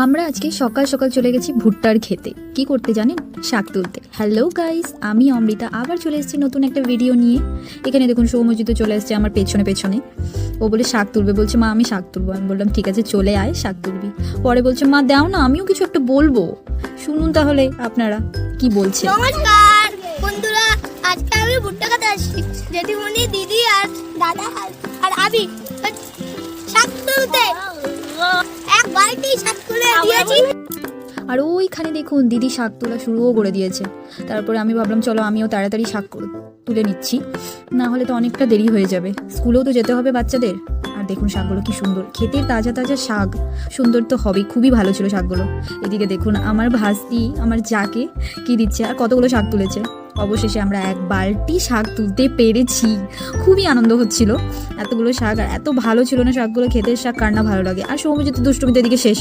আমরা আজকে সকাল সকাল চলে গেছি ভুট্টার খেতে। কি করতে জানেন? শাক তুলতে। হ্যালো গাইস, আমি অমৃতা আবার চলে এসেছি নতুন একটা ভিডিও নিয়ে। এখানে দেখুন সৌম্যজিৎ চলে এসেছে আমার পেছনে পেছনে। ও বলে শাক তুলবে, বলছে মা আমি শাক তুলবো। আমি বললাম ঠিক আছে চলে আয়, শাক তুলবি। পরে বলছে মা দাও না, আমিও কিছু একটা বলবো। শুনুন তাহলে আপনারা কি বলছে। নমস্কার বন্ধুরা, আজকে আমি ভুট্টা খেতে আসছি। জেঠিমণি, দিদি আর দাদা আর আমি শাক তুলতে এক বালতি শাক তুলে দিয়েছি। আর ওইখানে দেখুন দিদি শাক তোলা শুরুও করে দিয়েছে। তারপরে আমি ভাবলাম চলো আমিও তাড়াতাড়ি শাক তুলে নিচ্ছি, না হলে তো অনেকটা দেরি হয়ে যাবে, স্কুলেও তো যেতে হবে বাচ্চাদের। আর দেখুন শাকগুলো কি সুন্দর, খেতে তাজা তাজা শাক, সুন্দর তো হবেই, খুবই ভালো ছিল শাকগুলো। এদিকে দেখুন আমার ভাস্তি আমার যাকে কি দিচ্ছে, আর কতগুলো শাক তুলেছে। অবশেষে আমরা এক বালতি শাক তুলতে পেরেছি, খুবই আনন্দ হচ্ছিল। এতগুলো শাক আর এত ভালো ছিল না শাকগুলো, খেতে শাক কার না ভালো লাগে। আর সৌম্যজিৎ দুষ্টুমিতে এদিকে শেষ